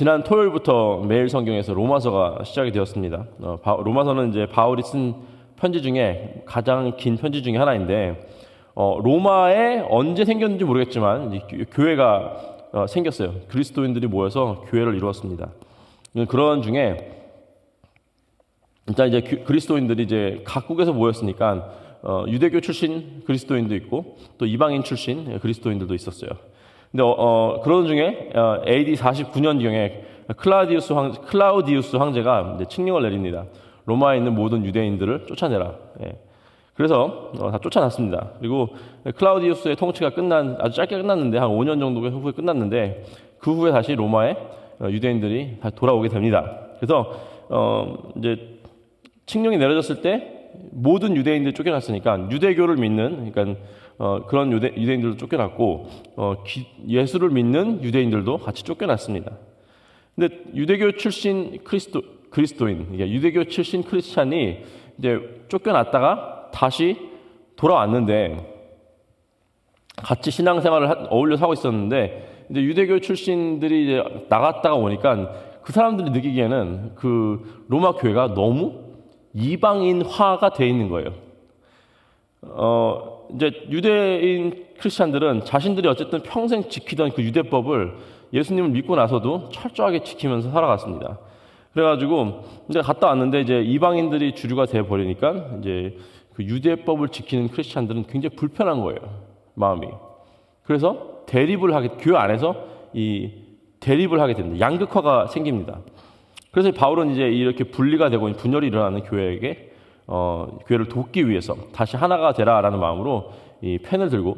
지난 토요일부터 매일 성경에서 로마서가 시작이 되었습니다. 로마서는 이제 바울이 쓴 편지 중에 가장 긴 편지 중에 하나인데, 로마에 언제 생겼는지 모르겠지만 교회가 생겼어요. 그리스도인들이 모여서 교회를 이루었습니다. 그런 중에 일단 이제 그리스도인들이 이제 각국에서 모였으니까 유대교 출신 그리스도인도 있고 또 이방인 출신 그리스도인들도 있었어요. 근데 그런 중에 AD 49년경에 클라우디우스 황제가 이제 칙령을 내립니다. 로마에 있는 모든 유대인들을 쫓아내라. 예. 그래서 다 쫓아났습니다. 그리고 클라우디우스의 통치가 아주 짧게 끝났는데 한 5년 정도 후에 끝났는데 그 후에 다시 로마에 유대인들이 다시 돌아오게 됩니다. 그래서 이제 칙령이 내려졌을 때 모든 유대인들이 쫓겨났으니까 유대교를 믿는, 그러니까 그런 유대인들도 쫓겨났고 예수를 믿는 유대인들도 같이 쫓겨났습니다. 근데 유대교 출신 그리스도인, 그러니까 유대교 출신 크리스찬이 이제 쫓겨났다가 다시 돌아왔는데 같이 신앙생활을 어울려서 하고 있었는데 이제 유대교 출신들이 이제 나갔다가 오니까 그 사람들이 느끼기에는 그 로마 교회가 너무 이방인화가 돼 있는 거예요. 이제 유대인 크리스찬들은 자신들이 어쨌든 평생 지키던 그 유대법을 예수님을 믿고 나서도 철저하게 지키면서 살아갔습니다. 그래가지고 이제 갔다 왔는데 이제 이방인들이 주류가 돼 버리니까 이제 그 유대법을 지키는 크리스찬들은 굉장히 불편한 거예요, 마음이. 그래서 교회 안에서 이 대립을 하게 됩니다. 양극화가 생깁니다. 그래서 바울은 이제 이렇게 분리가 되고 분열이 일어나는 교회에게 교회를 돕기 위해서 다시 하나가 되라라는 마음으로 이 펜을 들고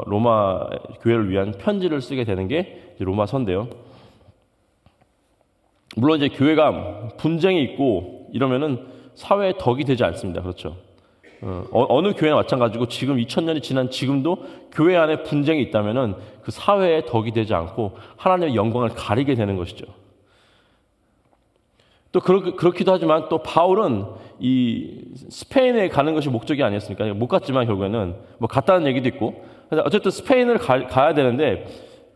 로마 교회를 위한 편지를 쓰게 되는 게 로마서인데요. 물론 이제 교회가 분쟁이 있고 이러면은 사회의 덕이 되지 않습니다. 그렇죠? 어느 교회나 마찬가지고 지금 2000년이 지난 지금도 교회 안에 분쟁이 있다면은 그 사회의 덕이 되지 않고 하나님의 영광을 가리게 되는 것이죠. 또 그렇기도 하지만 또 바울은 이 스페인에 가는 것이 목적이 아니었으니까 못 갔지만 결국에는 뭐 갔다는 얘기도 있고 어쨌든 스페인을 가야 되는데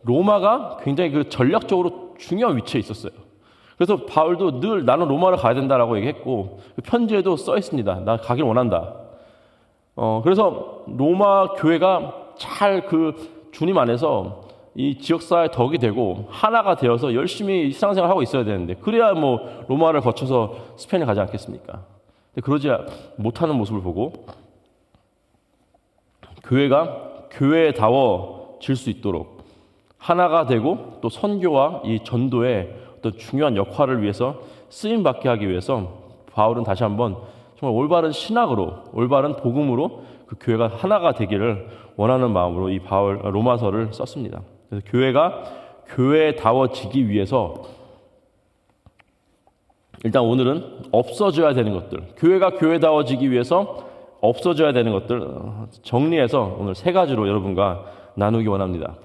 로마가 굉장히 그 전략적으로 중요한 위치에 있었어요. 그래서 바울도 늘 나는 로마를 가야 된다라고 얘기했고 편지에도 써 있습니다. 나 가길 원한다. 그래서 로마 교회가 잘 그 주님 안에서 이 지역사회의 덕이 되고 하나가 되어서 열심히 신앙생활을 하고 있어야 되는데 그래야 뭐 로마를 거쳐서 스페인에 가지 않겠습니까? 근데 그러지 못하는 모습을 보고 교회가 교회다워질 수 있도록 하나가 되고 또 선교와 이 전도의 어떤 중요한 역할을 위해서 쓰임받게 하기 위해서 바울은 다시 한번 정말 올바른 신학으로 올바른 복음으로 그 교회가 하나가 되기를 원하는 마음으로 이 로마서를 썼습니다. 그래서 교회가 교회다워지기 위해서 일단 오늘은 없어져야 되는 것들, 교회가 교회다워지기 위해서 없어져야 되는 것들 정리해서 오늘 3가지로 여러분과 나누기 원합니다.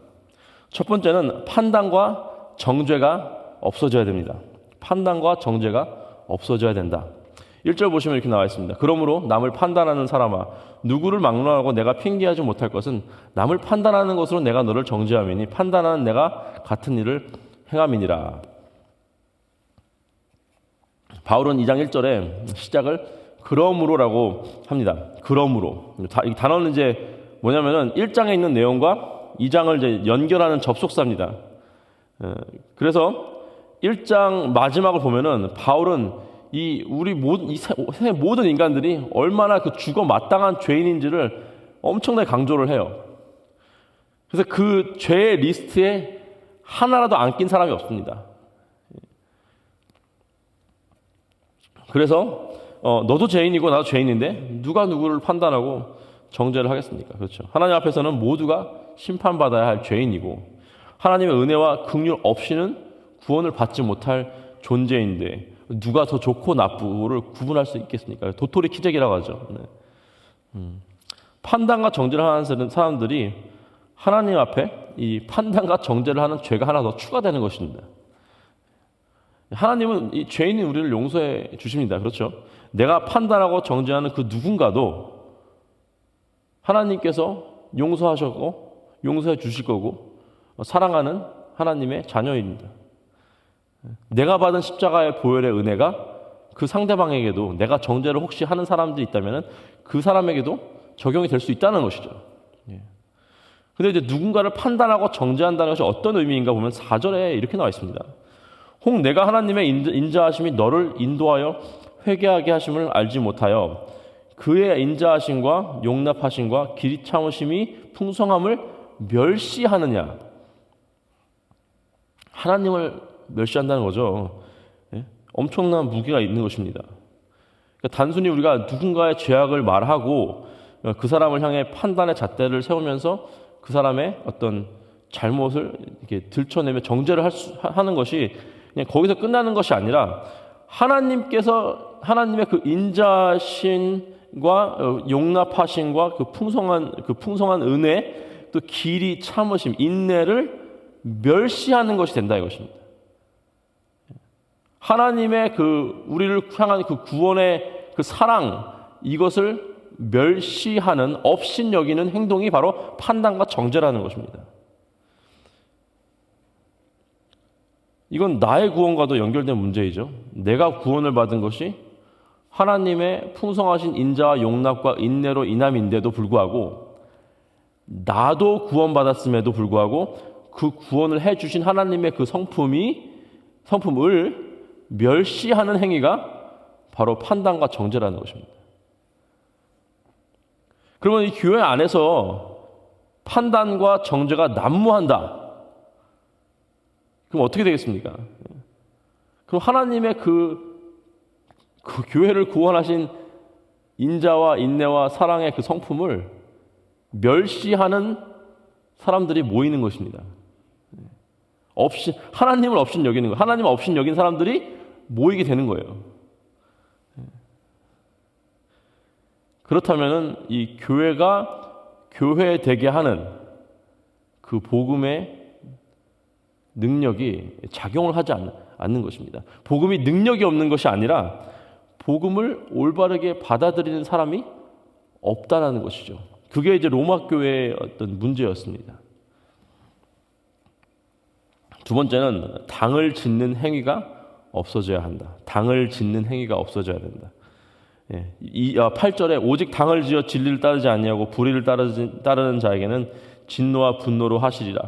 첫 번째는 판단과 정죄가 없어져야 됩니다. 판단과 정죄가 없어져야 된다. 1절 보시면 이렇게 나와 있습니다. 그러므로 남을 판단하는 사람아, 누구를 막론하고 내가 핑계하지 못할 것은 남을 판단하는 것으로 내가 너를 정죄함이니 판단하는 내가 같은 일을 행함이니라. 바울은 2장 1절에 시작을 그러므로라고 합니다. 그러므로. 이 단어는 이제 뭐냐면은 1장에 있는 내용과 2장을 이제 연결하는 접속사입니다. 그래서 1장 마지막을 보면은 바울은 이 세상의 모든 인간들이 얼마나 그 죽어 마땅한 죄인인지를 엄청나게 강조를 해요. 그래서 그 죄의 리스트에 하나라도 안 낀 사람이 없습니다. 그래서 너도 죄인이고 나도 죄인인데 누가 누구를 판단하고 정죄를 하겠습니까? 그렇죠. 하나님 앞에서는 모두가 심판받아야 할 죄인이고 하나님의 은혜와 긍휼 없이는 구원을 받지 못할 존재인데 누가 더 좋고 나쁘고를 구분할 수 있겠습니까? 도토리 키재기라고 하죠. 네. 판단과 정죄를 하는 사람들이 하나님 앞에 이 판단과 정죄를 하는 죄가 하나 더 추가되는 것입니다. 하나님은 이 죄인인 우리를 용서해 주십니다. 그렇죠? 내가 판단하고 정죄하는 그 누군가도 하나님께서 용서하셨고 용서해 주실 거고 사랑하는 하나님의 자녀입니다. 내가 받은 십자가의 보혈의 은혜가 그 상대방에게도, 내가 정죄를 혹시 하는 사람들이 있다면 그 사람에게도 적용이 될 수 있다는 것이죠. 근데 이제 누군가를 판단하고 정죄한다는 것이 어떤 의미인가 보면 4절에 이렇게 나와 있습니다. 혹 내가 하나님의 인자하심이 너를 인도하여 회개하게 하심을 알지 못하여 그의 인자하심과 용납하심과 길이 참으심이 풍성함을 멸시하느냐. 하나님을 멸시한다는 거죠. 엄청난 무게가 있는 것입니다. 그러니까 단순히 우리가 누군가의 죄악을 말하고 그 사람을 향해 판단의 잣대를 세우면서 그 사람의 어떤 잘못을 이렇게 들춰내며 정죄를 하는 것이 그냥 거기서 끝나는 것이 아니라 하나님께서 하나님의 그 인자심과 용납하심과 그 풍성한 은혜, 또 길이 참으심, 인내를 멸시하는 것이 된다 이것입니다. 하나님의 그 우리를 향한 그 구원의 그 사랑, 이것을 멸시하는, 없인 여기는 행동이 바로 판단과 정죄라는 것입니다. 이건 나의 구원과도 연결된 문제이죠. 내가 구원을 받은 것이 하나님의 풍성하신 인자와 용납과 인내로 인함인데도 불구하고, 나도 구원받았음에도 불구하고 그 구원을 해주신 하나님의 그 성품을 멸시하는 행위가 바로 판단과 정죄라는 것입니다. 그러면 이 교회 안에서 판단과 정죄가 난무한다. 그럼 어떻게 되겠습니까? 그럼 하나님의 그 교회를 구원하신 인자와 인내와 사랑의 그 성품을 멸시하는 사람들이 모이는 것입니다. 하나님을 없인 여기는 거, 하나님을 없인 여긴 사람들이 모이게 되는 거예요. 그렇다면은 이 교회가 교회 되게 하는 그 복음의 능력이 작용을 하지 않는 것입니다. 복음이 능력이 없는 것이 아니라 복음을 올바르게 받아들이는 사람이 없다라는 것이죠. 그게 이제 로마 교회의 어떤 문제였습니다. 두 번째는 당을 짓는 행위가 없어져야 한다. 당을 짓는 행위가 없어져야 된다. 8절에 오직 당을 지어 진리를 따르지 아니하고 불의를 따르는 자에게는 진노와 분노로 하시리라.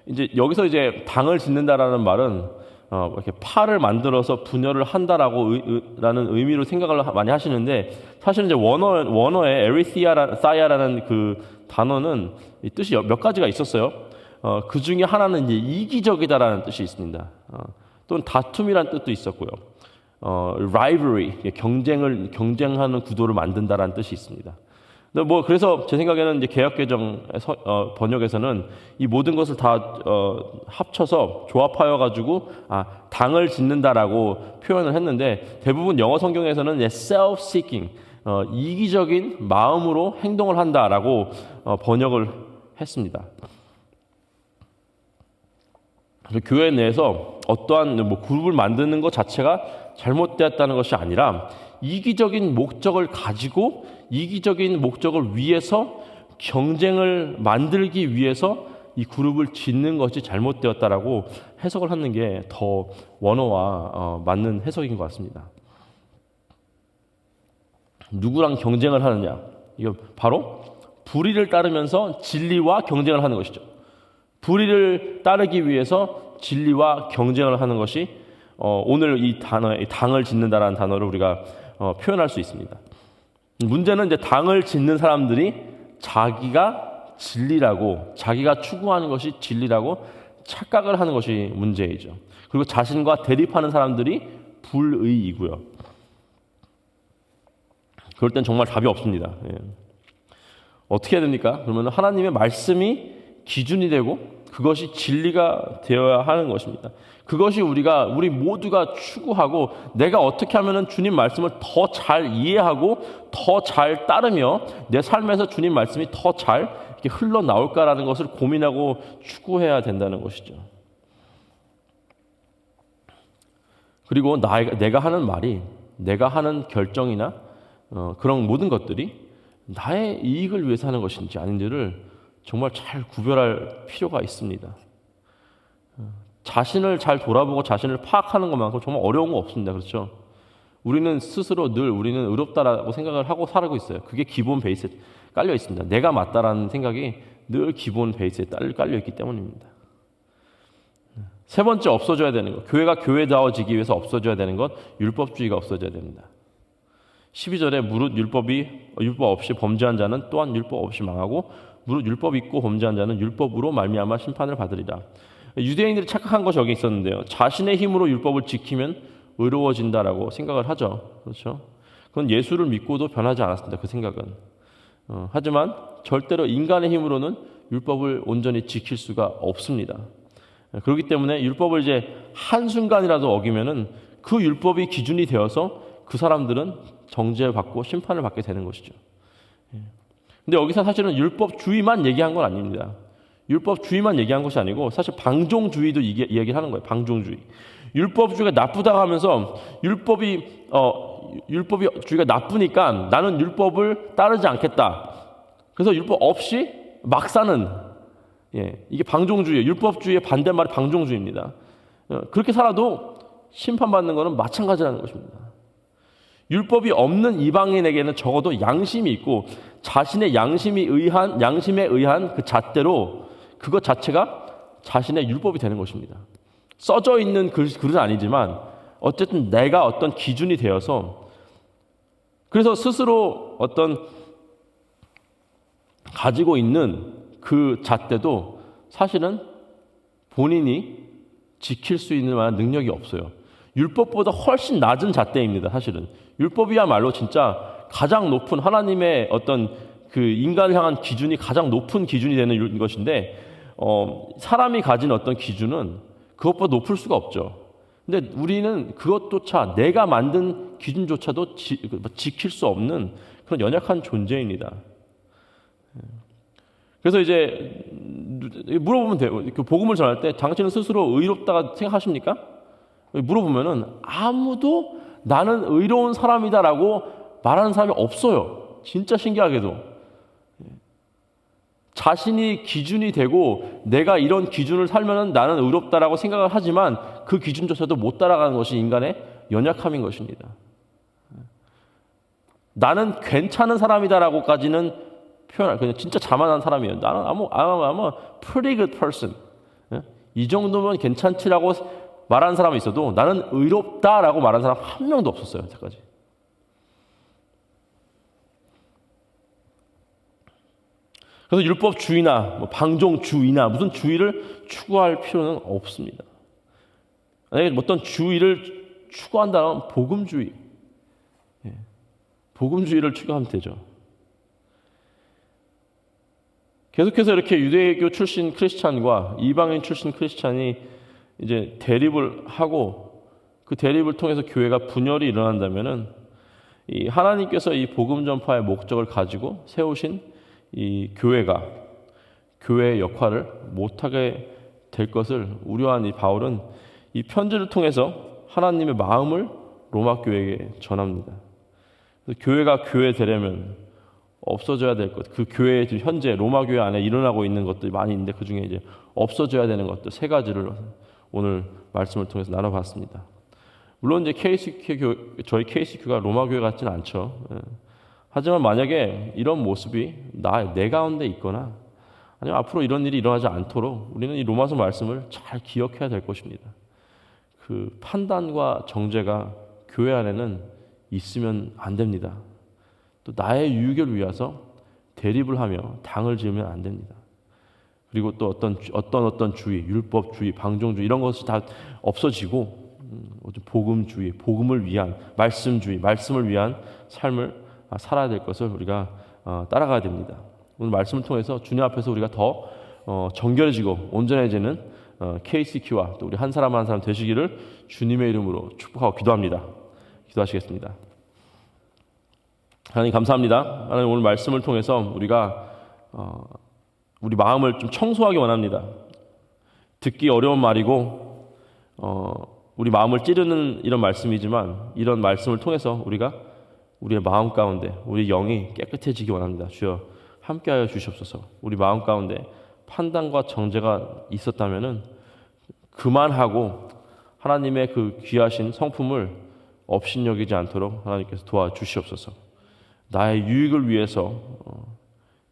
이제 여기서 이제 당을 짓는다라는 말은 이렇게 팔을 만들어서 분열을 한다라는 의미로 생각을 많이 하시는데, 사실은 이제 원어의 에리시아라는 그 단어는 뜻이 몇 가지가 있었어요. 그 중에 하나는 이제 이기적이다라는 뜻이 있습니다. 또는 다툼이라는 뜻도 있었고요. rivalry, 경쟁하는 구도를 만든다라는 뜻이 있습니다. 그래서 제 생각에는 이제 개역개정 번역에서는 이 모든 것을 다 합쳐서 조합하여 가지고 당을 짓는다라고 표현을 했는데, 대부분 영어 성경에서는 self-seeking, 이기적인 마음으로 행동을 한다라고 번역을 했습니다. 교회 내에서 어떠한 그룹을 만드는 것 자체가 잘못되었다는 것이 아니라, 이기적인 목적을 가지고 이기적인 목적을 위해서 경쟁을 만들기 위해서 이 그룹을 짓는 것이 잘못되었다라고 해석을 하는 게 더 원어와 맞는 해석인 것 같습니다. 누구랑 경쟁을 하느냐? 이거 바로 불의를 따르면서 진리와 경쟁을 하는 것이죠. 불의를 따르기 위해서 진리와 경쟁을 하는 것이 오늘 이 당을 짓는다라는 단어를 우리가 표현할 수 있습니다. 문제는 이제 당을 짓는 사람들이 자기가 진리라고, 자기가 추구하는 것이 진리라고 착각을 하는 것이 문제이죠. 그리고 자신과 대립하는 사람들이 불의이고요. 그럴 땐 정말 답이 없습니다. 어떻게 해야 됩니까? 그러면 하나님의 말씀이 기준이 되고 그것이 진리가 되어야 하는 것입니다. 그것이 우리 모두가 추구하고, 내가 어떻게 하면 주님 말씀을 더 잘 이해하고 더 잘 따르며 내 삶에서 주님 말씀이 더 잘 흘러나올까라는 것을 고민하고 추구해야 된다는 것이죠. 그리고 내가 하는 말이, 내가 하는 결정이나 그런 모든 것들이 나의 이익을 위해서 하는 것인지 아닌지를 정말 잘 구별할 필요가 있습니다. 자신을 잘 돌아보고 자신을 파악하는 것만큼 정말 어려운 거 없습니다. 그렇죠? 우리는 스스로 늘 우리는 의롭다라고 생각을 하고 살고 있어요. 그게 기본 베이스에 깔려 있습니다. 내가 맞다라는 생각이 늘 기본 베이스에 깔려 있기 때문입니다. 세 번째 없어져야 되는 것. 교회가 교회다워지기 위해서 없어져야 되는 것. 율법주의가 없어져야 됩니다. 12절에 무릇 율법 없이 범죄한 자는 또한 율법 없이 망하고 무릇 율법 있고 범죄한 자는 율법으로 말미암아 심판을 받으리라. 유대인들이 착각한 것이 여기 있었는데요. 자신의 힘으로 율법을 지키면 의로워진다라고 생각을 하죠. 그렇죠? 그건 예수를 믿고도 변하지 않았습니다. 그 생각은. 하지만 절대로 인간의 힘으로는 율법을 온전히 지킬 수가 없습니다. 그렇기 때문에 율법을 이제 한순간이라도 어기면은 그 율법이 기준이 되어서 그 사람들은 정죄를 받고 심판을 받게 되는 것이죠. 근데 여기서 사실은 율법주의만 얘기한 건 아닙니다. 율법주의만 얘기한 것이 아니고 사실 방종주의도 이야기를 하는 거예요. 방종주의. 율법주의가 나쁘다고 하면서 율법주의가 나쁘니까 나는 율법을 따르지 않겠다. 그래서 율법 없이 막 사는, 이게 방종주의예요. 율법주의의 반대말이 방종주의입니다. 그렇게 살아도 심판받는 것은 마찬가지라는 것입니다. 율법이 없는 이방인에게는 적어도 양심이 있고 자신의 양심에 의한 그 잣대로 그것 자체가 자신의 율법이 되는 것입니다. 써져 있는 글은 아니지만 어쨌든 내가 어떤 기준이 되어서 그래서 스스로 어떤 가지고 있는 그 잣대도 사실은 본인이 지킬 수 있는 만한 능력이 없어요. 율법보다 훨씬 낮은 잣대입니다. 사실은 율법이야말로 진짜 가장 높은 하나님의 어떤 그 인간을 향한 기준이 가장 높은 기준이 되는 것인데 사람이 가진 어떤 기준은 그것보다 높을 수가 없죠. 근데 우리는 그것조차 내가 만든 기준조차도 지킬 수 없는 그런 연약한 존재입니다. 그래서 이제 물어보면 돼요. 그 복음을 전할 때 당신은 스스로 의롭다고 생각하십니까? 물어보면은 아무도 나는 의로운 사람이다라고 말하는 사람이 없어요. 진짜 신기하게도. 자신이 기준이 되고 내가 이런 기준을 살면은 나는 의롭다라고 생각을 하지만 그 기준조차도 못 따라가는 것이 인간의 연약함인 것입니다. 나는 괜찮은 사람이다라고까지는 표현할 그냥 진짜 자만한 사람이에요. 나는 I'm a pretty good person. 이 정도면 괜찮지라고 말하는 사람이 있어도 나는 의롭다라고 말하는 사람 한 명도 없었어요. 여태까지. 그래서 율법주의나 방종주의나 무슨 주의를 추구할 필요는 없습니다. 만약에 어떤 주의를 추구한다면 복음주의, 복음주의를 추구하면 되죠. 계속해서 이렇게 유대교 출신 크리스찬과 이방인 출신 크리스찬이 이제 대립을 하고 그 대립을 통해서 교회가 분열이 일어난다면은 이 하나님께서 이 복음 전파의 목적을 가지고 세우신 이 교회가 교회의 역할을 못하게 될 것을 우려한 이 바울은 이 편지를 통해서 하나님의 마음을 로마 교회에게 전합니다. 교회가 교회 되려면 없어져야 될 것, 그 교회의 현재 로마 교회 안에 일어나고 있는 것들이 많이 있는데 그 중에 이제 없어져야 되는 것들 세 가지를 오늘 말씀을 통해서 나눠봤습니다. 물론 이제 저희 KCQ가 로마 교회 같지는 않죠. 하지만 만약에 이런 모습이 내 가운데 있거나 아니면 앞으로 이런 일이 일어나지 않도록 우리는 이 로마서 말씀을 잘 기억해야 될 것입니다. 그 판단과 정죄가 교회 안에는 있으면 안 됩니다. 또 나의 유익을 위해서 대립을 하며 당을 지으면 안 됩니다. 그리고 또 어떤 주의, 율법주의, 방종주의 이런 것이 다 없어지고 복음주의, 복음을 위한 말씀주의, 말씀을 위한 삶을 살아야 될 것을 우리가 따라가야 됩니다. 오늘 말씀을 통해서 주님 앞에서 우리가 더 정결해지고 온전해지는 KCQ와 또 우리 한 사람 한 사람 되시기를 주님의 이름으로 축복하고 기도합니다. 기도하시겠습니다. 하나님 감사합니다. 하나님 오늘 말씀을 통해서 우리가 우리 마음을 좀 청소하기 원합니다. 듣기 어려운 말이고 우리 마음을 찌르는 이런 말씀이지만 이런 말씀을 통해서 우리가 우리의 마음 가운데 우리 영이 깨끗해지기 원합니다. 주여 함께하여 주시옵소서. 우리 마음 가운데 판단과 정죄가 있었다면은 그만하고 하나님의 그 귀하신 성품을 업신여기지 않도록 하나님께서 도와주시옵소서. 나의 유익을 위해서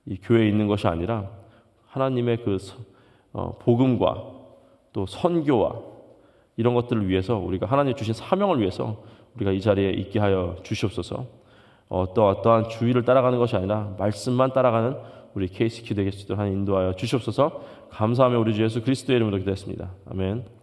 이 교회에 있는 것이 아니라 하나님의 그 복음과 또 선교와 이런 것들을 위해서 우리가 하나님 주신 사명을 위해서 우리가 이 자리에 있게 하여 주시옵소서. 어떠한 주의를 따라가는 것이 아니라 말씀만 따라가는 우리 KCQ 되게 수 있도록 하나님 인도하여 주시옵소서. 감사하며 우리 주 예수 그리스도의 이름으로 기도했습니다. 아멘.